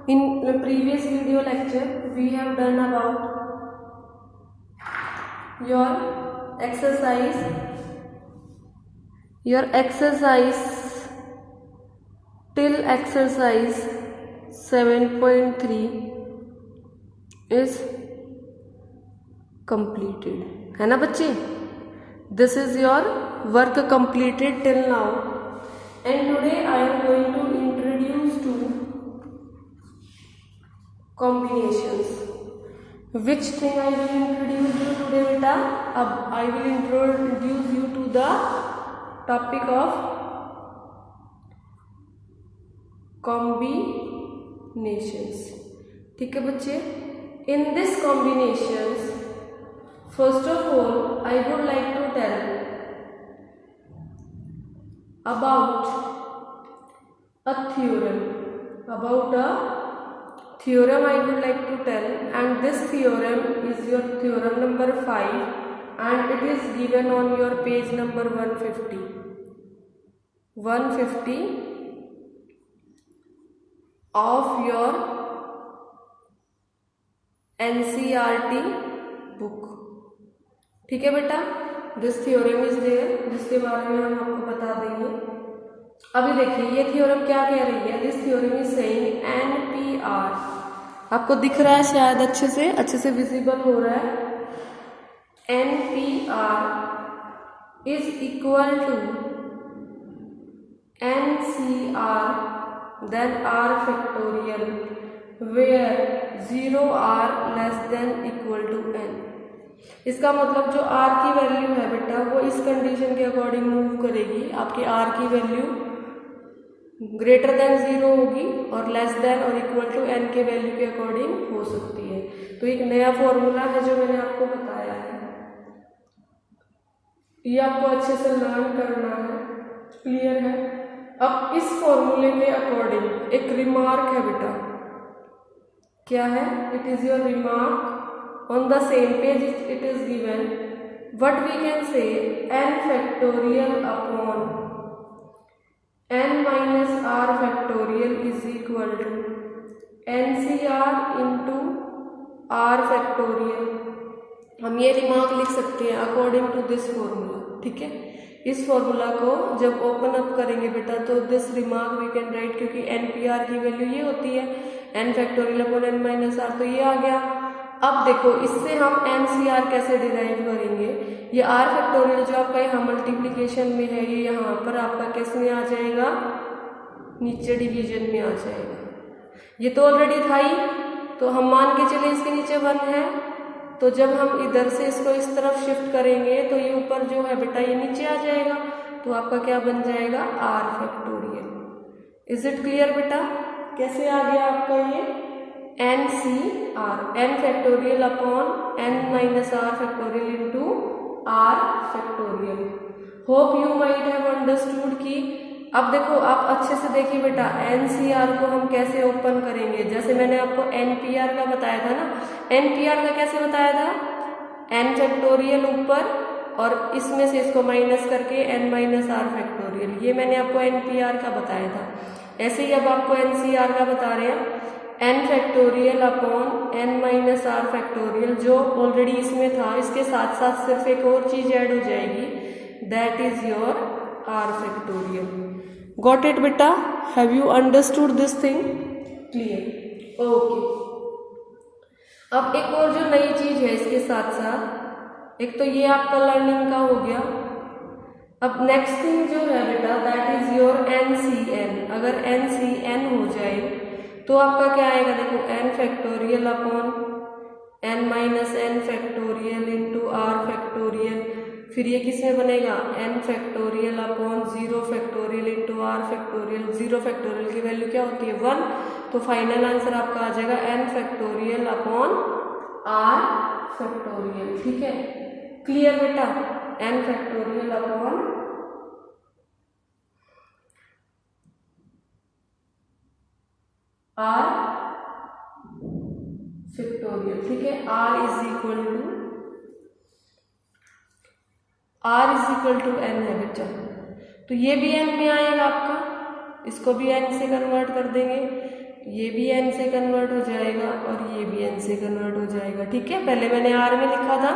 In the previous video lecture, we have done about your exercise till exercise 7.3 is completed, है ना बच्चे? This is your work completed till now, and today I am going to introduce to combinations. Which thing I will introduce you today, beta? अब I will introduce you to the topic of combinations. ठीक है बच्चे? In this combinations, first of all, I would like to tell about a theorem. About a theorem I would like to tell, and this theorem is your theorem number 5, and it is given on your page number 150. 150 of your NCERT book. ठीक है बेटा? This theorem is there, जिसके बारे में हम आपको बता देंगे. अभी देखिए ये थ्योरम क्या कह रही है. This theorem is saying NPR. आपको दिख रहा है शायद अच्छे से विजिबल हो रहा है. NPR is equal to NCR then R factorial where 0R less than equal to n. इसका मतलब जो R की वैल्यू है बेटा वो इस कंडीशन के अकॉर्डिंग मूव करेगी. आपकी R की वैल्यू ग्रेटर देन 0 होगी और लेस देन और इक्वल टू n के वैल्यू के अकॉर्डिंग हो सकती है. तो एक नया फॉर्मूला है जो मैंने आपको बताया है, ये आपको अच्छे से लर्न करना है. क्लियर है? अब इस फॉर्मूले के अकॉर्डिंग एक रिमार्क है बेटा. क्या है? It is your remark. On the same page it is given what we can say n factorial upon n minus r factorial is equal to NCR into r factorial. हम ये remark लिख सकते हैं according to this formula. ठीक है? इस formula को जब ओपन अप करेंगे बेटा तो this remark we can write, क्योंकि NPR की वैल्यू ये होती है n factorial upon n minus r, तो ये आ गया. अब देखो इससे हम NCR कैसे डिराइव करेंगे. ये r फैक्टोरियल जो आपका यहाँ मल्टीप्लीकेशन में है ये यहाँ पर आपका किस में आ जाएगा? नीचे डिवीजन में आ जाएगा. ये तो ऑलरेडी था ही, तो हम मान के चले इसके नीचे 1 है. तो जब हम इधर से इसको इस तरफ शिफ्ट करेंगे तो ये ऊपर जो है बेटा ये नीचे आ जाएगा. तो आपका क्या बन जाएगा? R factorial. Is it clear बेटा? कैसे आ गया आपका ये NCR, n factorial upon n minus r factorial into r factorial. Hope you might have understood की. अब देखो आप अच्छे से देखिए बेटा, NCR को हम कैसे ओपन करेंगे. जैसे मैंने आपको NPR का बताया था ना, NPR का कैसे बताया था? n फैक्टोरियल ऊपर और इसमें से इसको माइनस करके n माइनस r फैक्टोरियल. ये मैंने आपको NPR का बताया था. ऐसे ही अब आपको NCR का बता रहे हैं n factorial upon n minus r factorial, जो ऑलरेडी इसमें था. इसके साथ साथ सिर्फ एक और चीज ऐड हो जाएगी, that is your r factorial. Got it बेटा? Have you understood this thing? Clear? Okay. अब एक और जो नई चीज है इसके साथ साथ, एक तो ये आपका लर्निंग का हो गया. अब नेक्स्ट थिंग जो है बेटा दैट इज योर NCN. अगर NCN हो जाए तो आपका क्या आएगा? देखो n factorial upon n minus n factorial into r factorial. फिर ये किस में बनेगा? n factorial upon 0 factorial into r factorial. 0 factorial की वैल्यू क्या होती है? 1. तो फाइनल आंसर आपका आ जाएगा n factorial upon r factorial. ठीक है? क्लियर बेटा? n factorial upon r factorial. ठीक है? r is equal to n है बेटा. तो ये भी n में आएगा आपका, इसको भी n से कन्वर्ट कर देंगे. ये भी n से कन्वर्ट हो जाएगा और ये भी n से कन्वर्ट हो जाएगा। ठीक है, पहले मैंने r में लिखा था,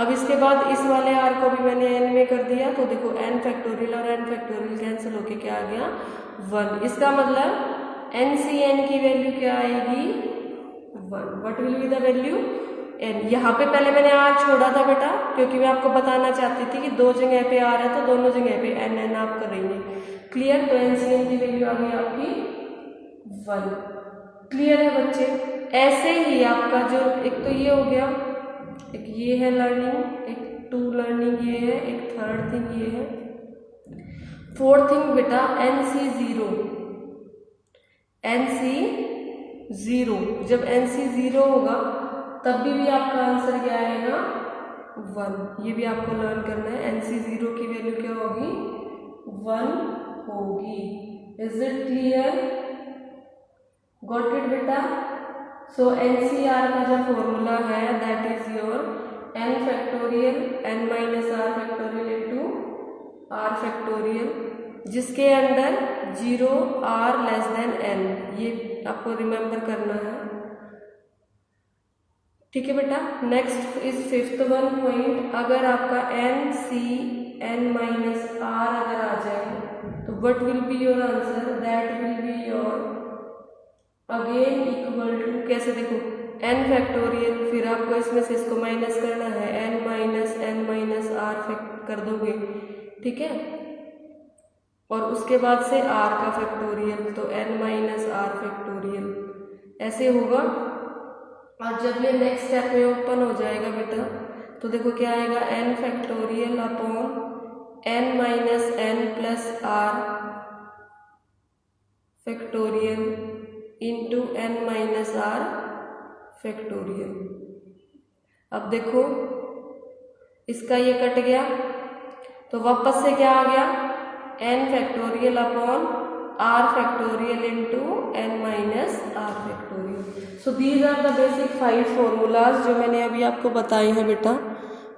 अब इसके बाद इस वाले r को भी मैंने n में कर दिया, तो देखो n फैक्टोरियल और n फैक्टोरियल कैंसिल होके क्या आ गया 1। इसका मतलब NCn की वैल्यू क्या आएगी 1। What will be the value n। यहाँ पे पहले मैंने r छोड़ा था बेटा, क्योंकि मैं आपको बताना चाहती थी कि दो जगह पे r है तो दोनों जगह पे n आप करेंगे। क्लियर, तो NCn की वैल्यू आ गई आपकी 1। क्लियर है बच्चे। ऐसे ही आपका जो एक तो ये हो गया, एक ये है लर्निंग, एक 2 लर्निंग ये है, एक थर्ड थिंग ये है, फोर्थ थिंग बेटा NC0। NC0 जब NC0 होगा तब भी आपका आंसर क्या आएगा 1। ये भी आपको लर्न करना है। NC0 की वैल्यू क्या होगी 1 होगी। Is it clear, got it बेटा। सो NCR का जो फॉर्मूला है that is your n factorial n minus r factorial into r factorial, जिसके अंदर 0 r लेस देन n, ये आपको रिमेंबर करना है। ठीक है बेटा। Next is fifth one point, अगर आपका NCn माइनस r अगर आ जाए तो what will be your answer, that will be your again equal to, कैसे देखो n फैक्टोरियल, फिर आपको इसमें से इसको माइनस करना है, n माइनस r कर दोगे। ठीक है, और उसके बाद से r का फैक्टोरियल, तो n माइनस r फैक्टोरियल ऐसे होगा। और जब ये नेक्स्ट स्टेप में ओपन हो जाएगा बेटा तो देखो क्या आएगा n factorial upon n minus n plus r factorial into n minus r factorial. अब देखो इसका ये कट गया तो वापस से क्या आ गया n factorial upon r factorial into n minus r factorial. So these are the basic 5 formulas जो मैंने अभी आपको बताए हैं बेटा।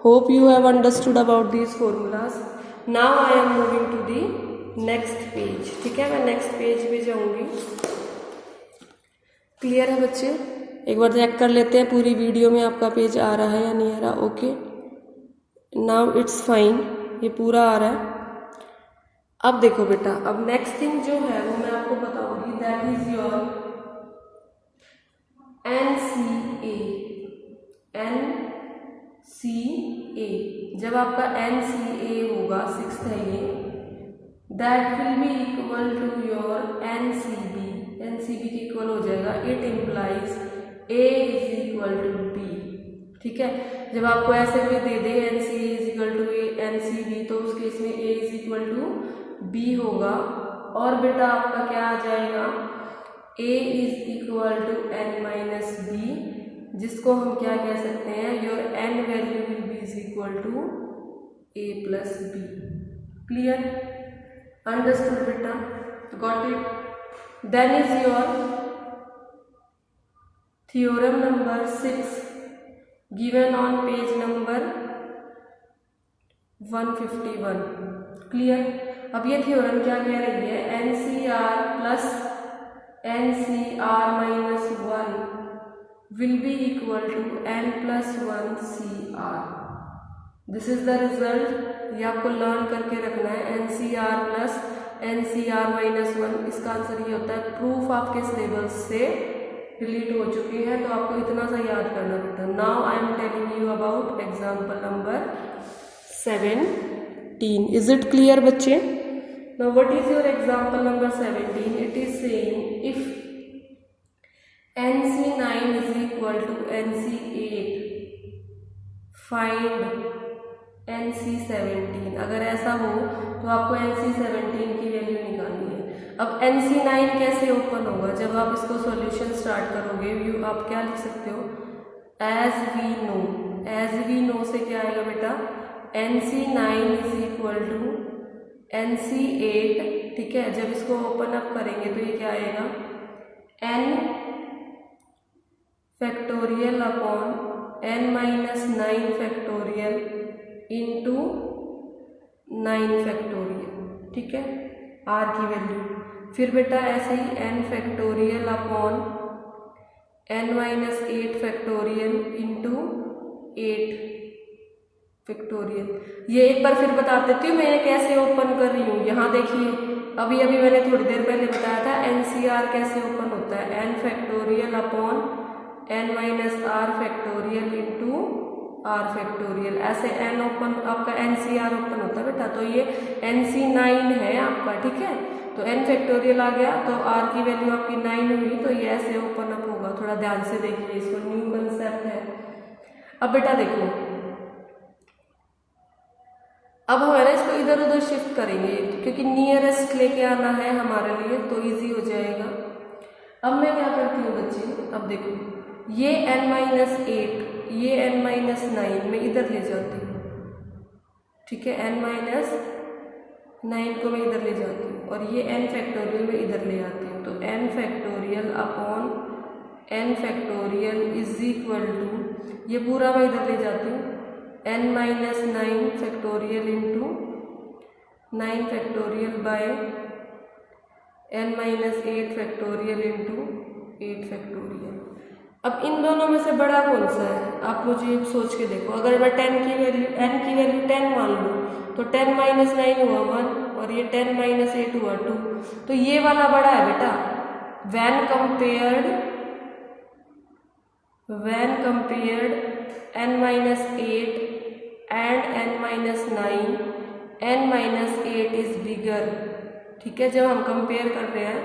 Hope you have understood about these formulas. Now I am moving to the next page. ठीक है, मैं नेक्स्ट पेज पे जाऊंगी। क्लियर है बच्चे, एक बार चेक कर लेते हैं पूरी वीडियो में आपका पेज आ रहा है या नहीं आ रहा। ओके, नाउ इट्स फाइन, ये पूरा आ रहा है। अब देखो बेटा, अब नेक्स्ट थिंग जो है वो मैं आपको बताऊंगी, that is your NCA। NCA जब आपका NCA होगा, 6th है ये, that will be equal to your NCB। NCB की इक्वल हो जाएगा, it implies A is equal to B। ठीक है, जब आपको ऐसे कोई दे दे NCA is equal to NCB तो उस केस में A is equal to B होगा। और बेटा आपका क्या आ जाएगा A is equal to n minus B, जिसको हम क्या कह सकते हैं, your n value will be is equal to A plus B। Clear, understood बेटा, got it. Then is your theorem number 6 given on page number 151। क्लियर, अब ये थ्योरम क्या कह रही है, NCR plus NCR minus 1 will be equal to n plus 1 CR। This is the result, ये आपको लर्न करके रखना है। NCR प्लस NCR माइनस 1, इसका आंसर ये होता है। प्रूफ आपके सिलेबस से डिलीट हो चुके हैं तो आपको इतना सा याद करना पड़ता है। Now I am telling you about example number 17। Is it clear बच्चे? Now what is your example number 17? It is saying if NC9 is equal to NC8, find NC17। अगर ऐसा हो तो आपको NC17 की वैल्यू निकालनी है। अब NC9 कैसे ओपन होगा, जब आप इसको सॉल्यूशन स्टार्ट करोगे, व्यू आप क्या लिख सकते हो, as we know. As we know से क्या आएगा बेटा, NC9 is equal to NC8। ठीक है, जब इसको ओपन अप करेंगे तो ये क्या आएगा, n factorial upon n minus 9 factorial into 9 factorial. ठीक है, r की वैल्यू फिर बेटा ऐसे ही n factorial upon n minus 8 factorial into 8 factorial. ये एक बार फिर बता देती हूँ मैं ये कैसे ओपन कर रही हूँ। यहाँ देखिए अभी अभी मैंने थोड़ी देर पहले बताया था NCR कैसे ओपन होता है, n factorial upon n minus r factorial into r factorial. ऐसे n ओपन आपका NCR ओपन होता है बेटा। तो ये NC9 है आपका, ठीक है। तो n फैक्टोरियल आ गया तो r की वैल्यू आपकी 9 हुई, तो ये ऐसे ओपन अप होगा। थोड़ा ध्यान से देखिए, इसको न्यू कंसेप्ट है। अब बेटा देखो, अब हम है ना इसको इधर उधर शिफ्ट करेंगे क्योंकि नियरेस्ट लेके आना है हमारे लिए, तो इजी हो जाएगा। अब मैं क्या करती हूँ बच्चे, अब देखो ये n माइनस 8 ये n माइनस 9 मैं इधर ले जाती हूँ, ठीक है। n माइनस 9 को मैं इधर ले जाती हूँ और ये n फैक्टोरियल मैं इधर ले आती हूँ। तो n factorial upon n factorial is equal to, ये पूरा मैं इधर ले जाती हूँ, n minus 9 factorial into 9 factorial by n minus 8 factorial into 8 factorial. अब इन दोनों में से बड़ा कौन सा है, आप मुझे सोच के देखो। अगर मैं n की वैल्यू 10 मान लूँ तो 10 माइनस 9 हुआ 1 और ये 10 माइनस 8 हुआ 2, तो ये वाला बड़ा है बेटा। when compared n minus 8 and n minus 9, n minus 8 is bigger, ठीक है। जब हम कंपेयर कर रहे हैं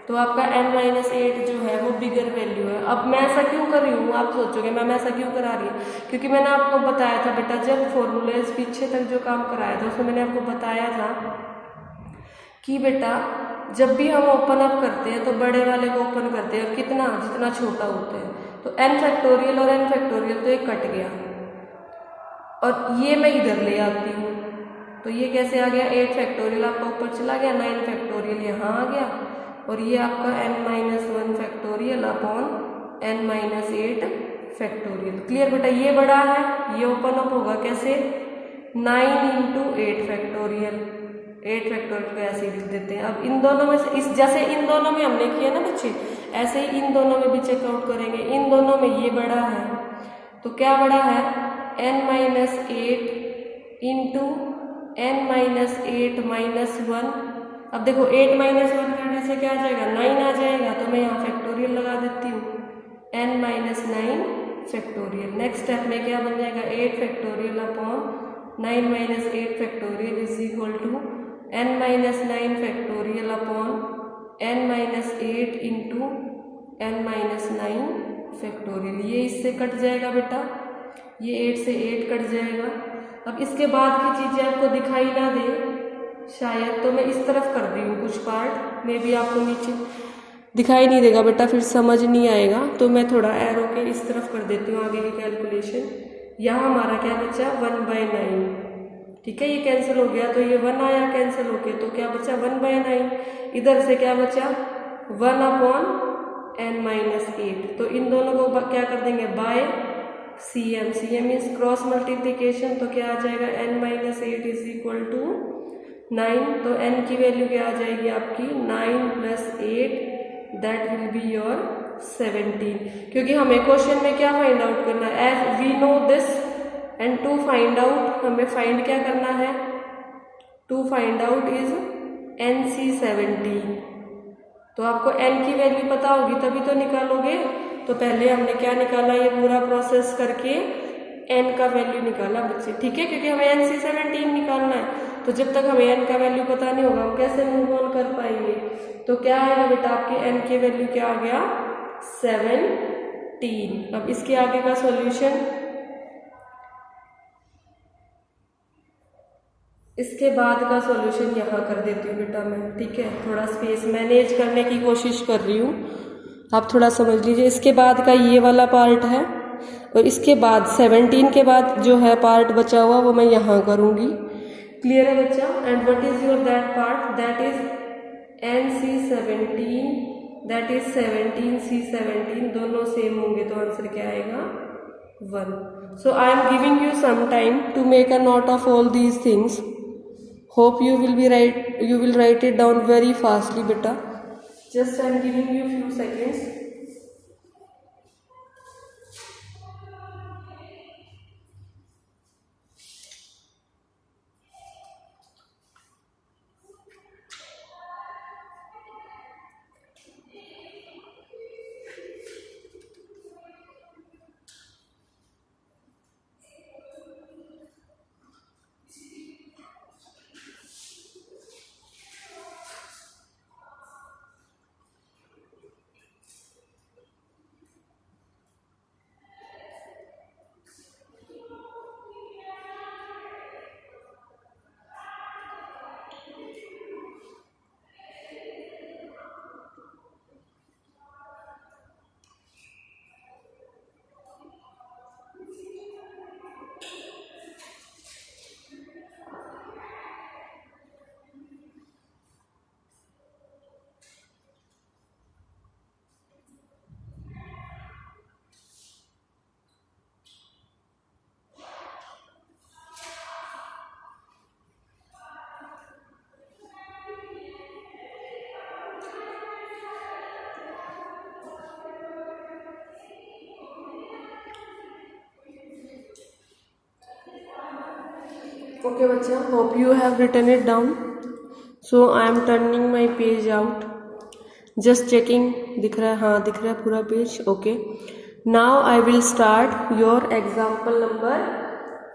तो आपका n माइनस 8 जो है वो बिगर वैल्यू है। अब मैं ऐसा क्यों कर रही हूँ, आप सोचोगे मैम ऐसा क्यों करा रही है, क्योंकि मैंने आपको बताया था बेटा, जब फॉर्मूलेज पीछे तक जो काम कराया था उसमें मैंने आपको बताया था कि बेटा जब भी हम ओपन अप करते हैं तो बड़े वाले को ओपन करते हैं कितना, जितना छोटा होता है। तो n फैक्टोरियल और n फैक्टोरियल तो एक कट गया और ये मैं इधर ले आती हूँ, तो ये कैसे आ गया, 8 फैक्टोरियल आपका ऊपर चला गया, 9 फैक्टोरियल यहाँ आ गया और ये आपका n minus 1 factorial upon n minus 8 factorial. Clear बेटा, ये बड़ा है, ये ओपन अप होगा कैसे, 9 इंटू 8 फैक्टोरियल। 8 फैक्टोरियल को ऐसे ही लिख देते हैं। अब इन दोनों में से इस जैसे इन दोनों में हमने किया ना बच्चे, ऐसे ही इन दोनों में भी चेकआउट करेंगे। इन दोनों में ये बड़ा है, तो क्या बड़ा है, n minus 8 into n minus 8 minus 1। अब देखो 8 माइनस 1 करने से क्या आ जाएगा, 9 आ जाएगा, तो मैं यहाँ फैक्टोरियल लगा देती हूँ, n minus 9 factorial. Next step में क्या बन जाएगा, 8 factorial upon 9 minus 8 factorial is equal to n minus 9 factorial upon n minus 8 into n minus 9 factorial. ये इससे कट जाएगा बेटा, ये 8 से 8 कट जाएगा। अब इसके बाद की चीज़ें आपको दिखाई ना दे शायद, तो मैं इस तरफ कर रही हूँ कुछ पार्ट में भी आपको नीचे दिखाई नहीं देगा बेटा, फिर समझ नहीं आएगा। तो मैं थोड़ा एरो के इस तरफ कर देती हूँ आगे की कैलकुलेशन। यहाँ हमारा क्या बचा, 1/9, ठीक है। ये कैंसिल हो गया तो ये 1 आया कैंसिल हो गया, तो क्या बचा 1/9। इधर से क्या बचा, 1 अपॉन n माइनस 8। तो इन दोनों को क्या कर देंगे, by cm। cm means cross multiplication, तो क्या आ जाएगा, n minus 8 is equal to 9। तो n की वैल्यू क्या आ जाएगी आपकी, 9 plus 8, that will be your 17। क्योंकि हमें क्वेश्चन में क्या फाइंड आउट करना है, as we know this and to find out, हमें फाइंड क्या करना है, to find out is NC17। तो आपको n की वैल्यू पता होगी तभी तो निकालोगे। तो पहले हमने क्या निकाला, ये पूरा प्रोसेस करके n का वैल्यू निकाला बच्चे, ठीक है। क्योंकि हमें NC17 निकालना है, तो जब तक हमें n का वैल्यू पता नहीं होगा हम कैसे मूव ऑन कर पाएंगे। तो क्या आएगा बेटा, आपके n की वैल्यू क्या आ गया, 17। अब इसके आगे का सॉल्यूशन, इसके बाद का सॉल्यूशन यहाँ कर देती हूँ बेटा मैं, ठीक है। थोड़ा स्पेस मैनेज करने की कोशिश कर रही हूँ, आप थोड़ा समझ लीजिए। इसके बाद का ये वाला पार्ट है और इसके बाद 17 के बाद जो है पार्ट बचा हुआ वो मैं यहाँ करूँगी। क्लियर है बच्चा। And what is your that part, that is NC17, that is 17C17, दोनों सेम होंगे तो आंसर क्या आएगा, 1। So I am giving you some time to make a note of all these things. Hope you will write it down very fastly, beta. Just I am giving you few seconds. Okay, बच्चा, hope you have written it down. So I am turning my page out. Just checking, दिख रहा है? हाँ, दिख रहा है पूरा page. Okay. Now I will start your example number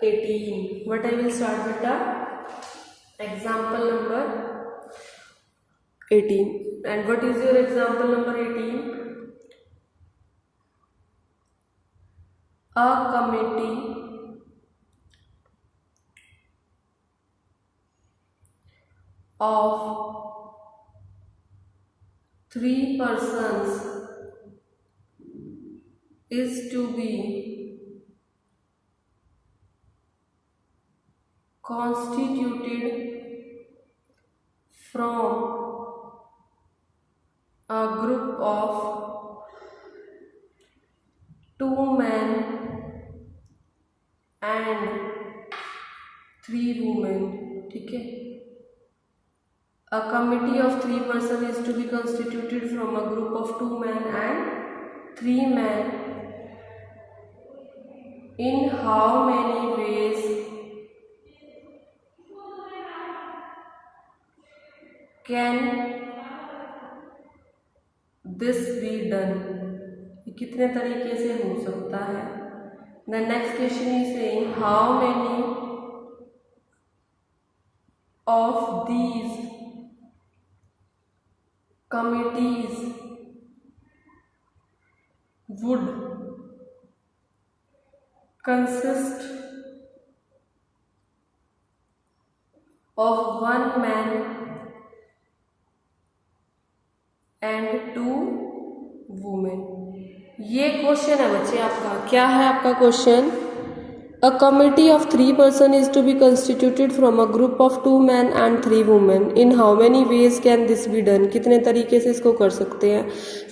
18. What I will start, beta? Example number 18. And what is your example number 18? A committee of 3 persons is to be constituted from a group of 2 men and 3 women. ठीक है. A committee of 3 persons is to be constituted from a group of 2 men and 3 men. In how many ways can this be done? कितने तरीके से हो सकता है? The next question is saying how many of these committees would consist of 1 man and 2 women. ये question है बच्चे आपका. क्या है आपका question? A committee of 3 persons is to be constituted from a group of 2 men and 3 women. In how many ways can this be done? कितने तरीके से इसको कर सकते हैं?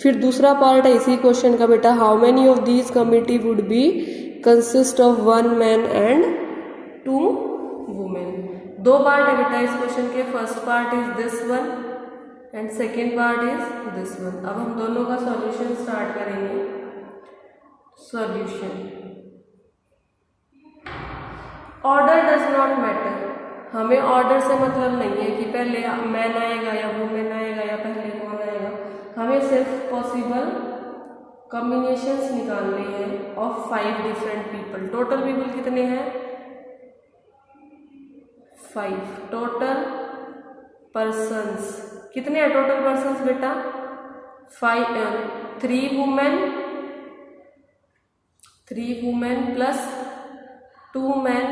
फिर दूसरा पार्ट है इसी क्वेश्चन का बेटा. How many of these committee would be consist of 1 man and 2 women? 2 part है बेटा इस क्वेश्चन के. First part is this one and second part is this one. अब हम दोनों का सॉल्यूशन स्टार्ट करेंगे. Solution. Order does not matter. हमें ऑर्डर से मतलब नहीं है कि पहले मैन आएगा या वुमेन आएगा या पहले कौन आएगा. हमें सिर्फ पॉसिबल कॉम्बिनेशंस निकालने हैं of 5 different people. Total people कितने हैं? 5. टोटल पर्सन्स कितने हैं? टोटल पर्सन्स बेटा 5. 3 women plus 2 men,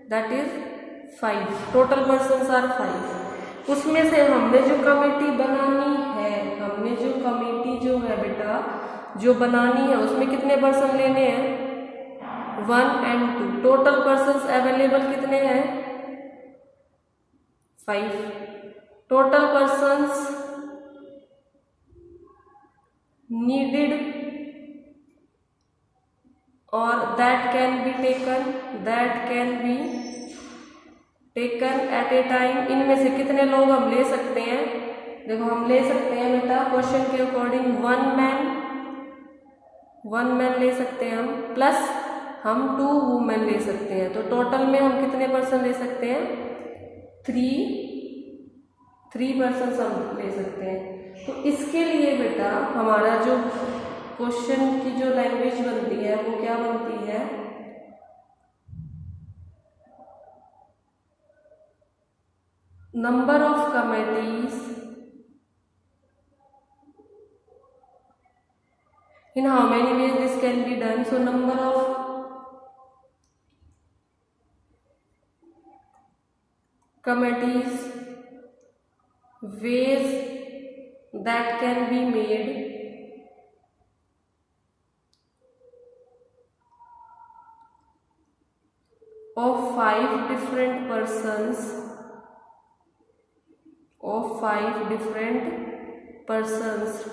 that is 5. Total persons are 5. उसमें से हमने जो कमेटी बनानी है बेटा जो बनानी है उसमें कितने पर्सन लेने हैं? 1 and 2. टोटल पर्सन्स अवेलेबल कितने हैं? 5. Total persons needed or that can be taken at a time, इनमें से कितने लोग हम ले सकते हैं? देखो हम ले सकते हैं बेटा क्वेश्चन के अकॉर्डिंग वन मैन ले सकते हैं हम, प्लस हम 2 वुमेन ले सकते हैं। तो टोटल में हम कितने पर्सन ले सकते हैं? 3 पर्सन हम ले सकते हैं। तो इसके लिए बेटा हमारा जो क्वेश्चन की जो लैंग्वेज बनती है वो क्या बनती है? Number of committees in how many ways this can be done. So number of committees, ways that can be made of 5 different persons,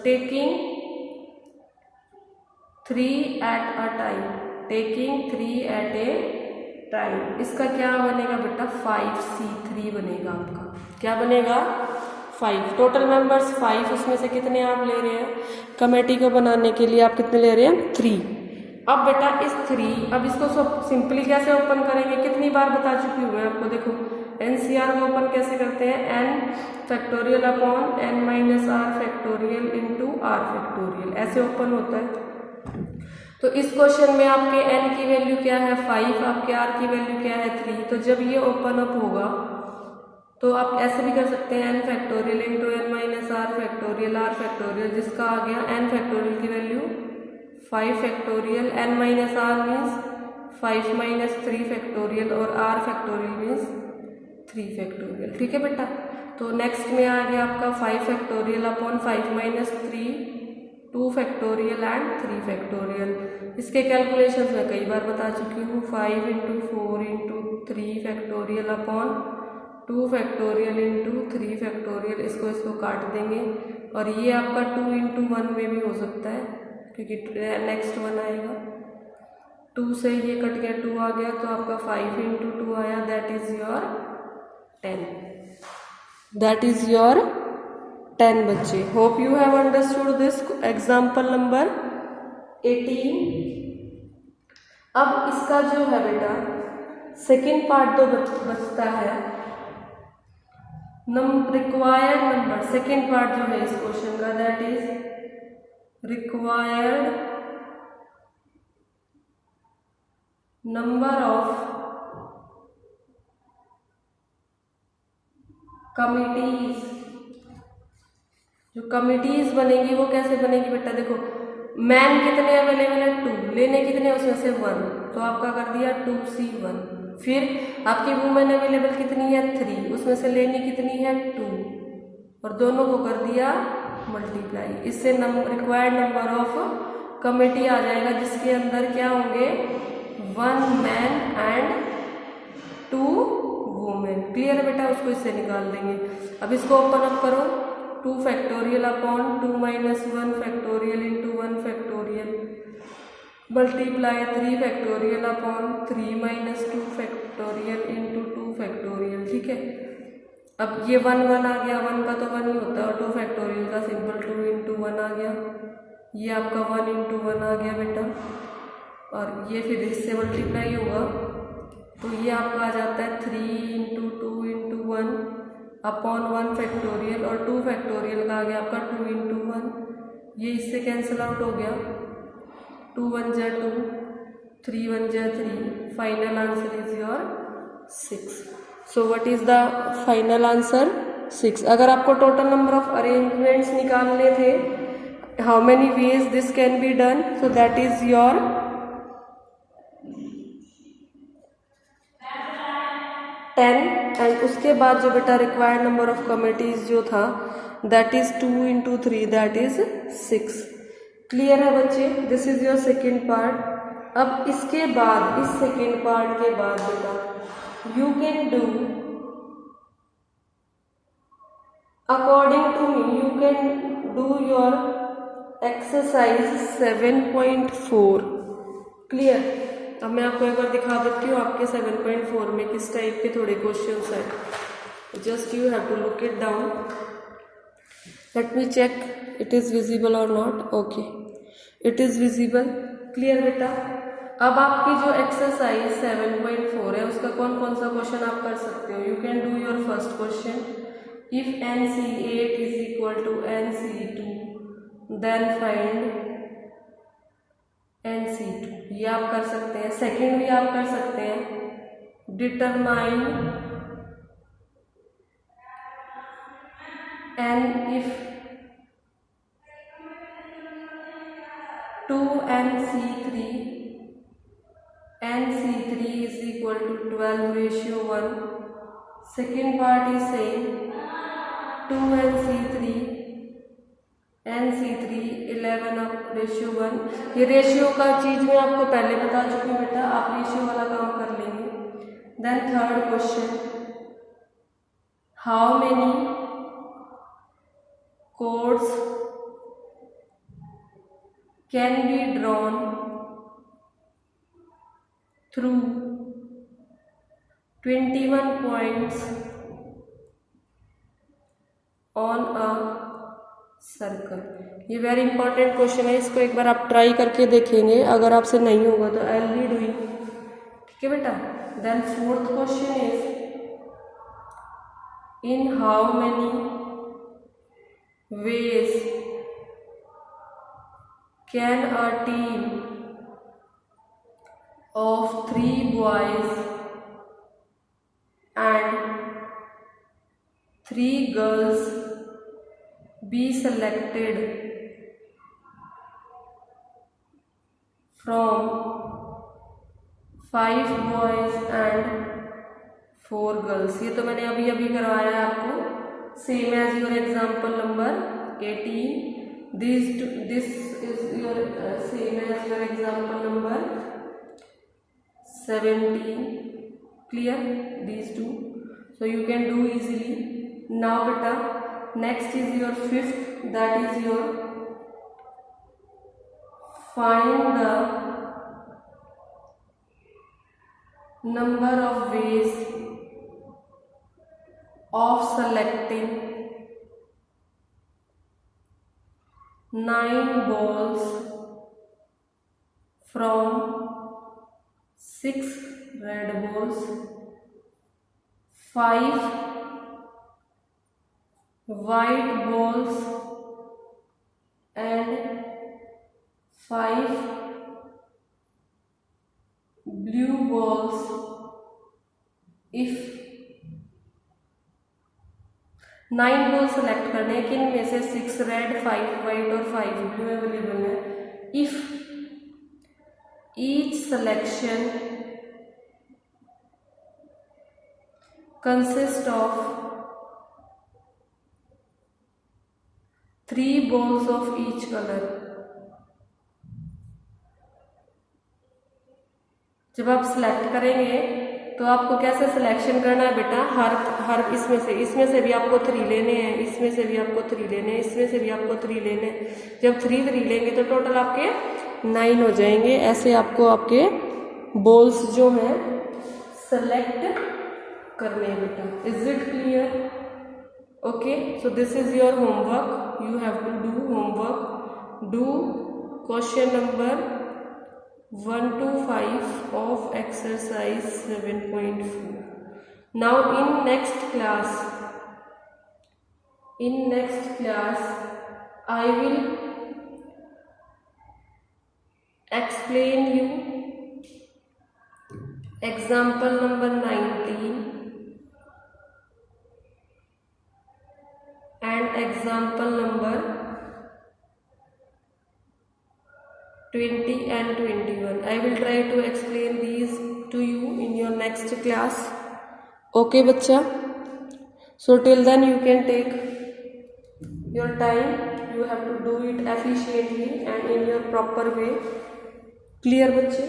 taking 3 at a time, इसका क्या बनेगा बेटा? 5C3 बनेगा आपका। क्या बनेगा? 5। टोटल मेंबर्स 5, उसमें से कितने आप ले रहे हैं? कमेटी को बनाने के लिए आप कितने ले रहे हैं? 3। अब बेटा इस 3, अब इसको सब सिंपली कैसे ओपन करेंगे? कितनी बार बता चुकी हूँ मैं आपको। देखो NCR को ओपन कैसे करते हैं? n factorial upon n minus r factorial into r factorial, ऐसे ओपन होता है। तो इस क्वेश्चन में आपके n की वैल्यू क्या है? 5, आपके r की वैल्यू क्या है? 3। तो जब ये ओपन अप होगा तो आप ऐसे भी कर सकते हैं n factorial into n minus r factorial, जिसका आ गया n फैक्टोरियल की value 5 factorial, n minus r means 5 minus 3 factorial और r फैक्टोरियल मीन्स 3 फैक्टोरियल। ठीक है बेटा। तो नेक्स्ट में आ गया आपका 5 factorial upon 5 minus 3, 2 factorial and 3 factorial. इसके कैलकुलेशंस मैं कई बार बता चुकी हूँ। 5 into 4 into 3 factorial upon 2 factorial into 3 factorial, इसको काट देंगे और ये आपका 2 इंटू 1 में भी हो सकता है क्योंकि नेक्स्ट 1 आएगा। 2 से ये कट गया, 2 आ गया, तो आपका 5 इंटू 2 आया, that is your 10। That is your 10 बच्चे। Hope you have understood this example number 18। अब इसका जो है बेटा सेकेंड पार्ट जो बचता है, रिक्वायर्ड नंबर, सेकेंड पार्ट जो है इस क्वेश्चन का, that is required number of committees. जो कमिटीज बनेगी वो कैसे बनेगी बेटा? देखो मैन कितने अवेलेबल है? 2, लेने कितने? उसमें से 1, तो आपका कर दिया 2C1। फिर आपकी वुमेन अवेलेबल कितनी है? 3, उसमें से लेनी कितनी है? 2, और दोनों को कर दिया मल्टीप्लाई। इससे रिक्वायर्ड नंबर ऑफ कमिटी आ जाएगा जिसके अंदर क्या होंगे? 1 मैन एंड 2 वुमेन। क्लियर है बेटा? उसको इससे निकाल देंगे। अब इसको ओपन अप करो, 2 factorial upon 2 minus 1 factorial into 1 factorial multiply 3 factorial upon 3 minus 2 factorial into 2 factorial. ठीक है। अब ये 1 1 आ गया, 1 का तो 1 ही होता है, और 2 फैक्टोरियल का सिंपल 2 इंटू 1 आ गया। ये आपका 1 इंटू 1 आ गया बेटा, और ये फिर इससे मल्टीप्लाई होगा तो ये आपका आ जाता है 3 इंटू 2 इंटू 1 अपॉन 1 फैक्टोरियल, और 2 फैक्टोरियल का आ गया आपका 2 इंटू 1। ये इससे कैंसिल आउट हो गया, 2 1 जा 2, 3 1 जा 3। Final answer is your 6। So what is the final answer? 6। अगर आपको टोटल नंबर ऑफ अरेंजमेंट्स निकालने थे, how many ways this can be done, so that is your 10। And उसके बाद जो बेटा रिक्वायर्ड नंबर ऑफ कमिटीज जो था, that is 2 into 3, that is 6। Clear है बच्चे? This is your second part. अब इसके बाद, इस सेकेंड पार्ट के बाद बेटा you can do according to me, you can do your exercise 7.4। Clear? अब मैं आपको एक बार दिखा देती हूँ आपके 7.4 में किस टाइप के थोड़े क्वेश्चंस हैं। Just you have to look it down, let me check it is visible और not. Okay, it is visible. Clear बेटा। अब आपकी जो एक्सरसाइज 7.4 है उसका कौन कौन सा क्वेश्चन आप कर सकते हो। You can do your first question, if NC8 is equal to NC2 then find NC2, ये आप कर सकते हैं। सेकेंड भी आप कर सकते हैं, determine N if 2NC3 is equal to 12:1. Second part is saying 2NC3 NC3 11:1. ये रेशियो का चीज मैं आपको पहले बता चुकी हूँ बेटा, आप रेशियो वाला काम कर लेंगे। Then third question, how many chords can be drawn through 21 points on a circle. ये वेरी इंपॉर्टेंट क्वेश्चन है, इसको एक बार आप ट्राई करके देखेंगे, अगर आपसे नहीं होगा तो आई विल बी डूइंग। ठीक है बेटा। Then fourth question is, in how many ways can a team of 3 boys and 3 girls be selected from 5 boys and 4 girls। ये तो मैंने अभी अभी करवाया है आपको, same as your example number 18. This is your same as your example number 17. Clear these two, so you can do easily. Now beta, next is your fifth, that is your find the number of ways of selecting 9 balls from 6 red balls, 5 white balls and 5 blue balls if 9 ball select करने हैं, किन में से 6 red, 5 white और 5 blue available है। If each selection consist of 3 balls of each colour. जब आप select करेंगे तो आपको कैसे सिलेक्शन करना है बेटा, हर इसमें से भी आपको 3 लेने हैं, इसमें से भी आपको 3 लेने हैं, इसमें से भी आपको 3 लेने हैं। जब 3 लेंगे तो टोटल आपके 9 हो जाएंगे। ऐसे आपको आपके बॉल्स जो हैं सेलेक्ट करने हैं बेटा। Is it clear? Okay, so this is your homework, you have to do homework. Do question number 1 to 5 of exercise 7.4. Now in next class I will explain you example number 19 and example number 20 and 21. I will try to explain these to you in your next class. Okay bachcha, so till then you can take your time, you have to do it efficiently and in your proper way. Clear bachche?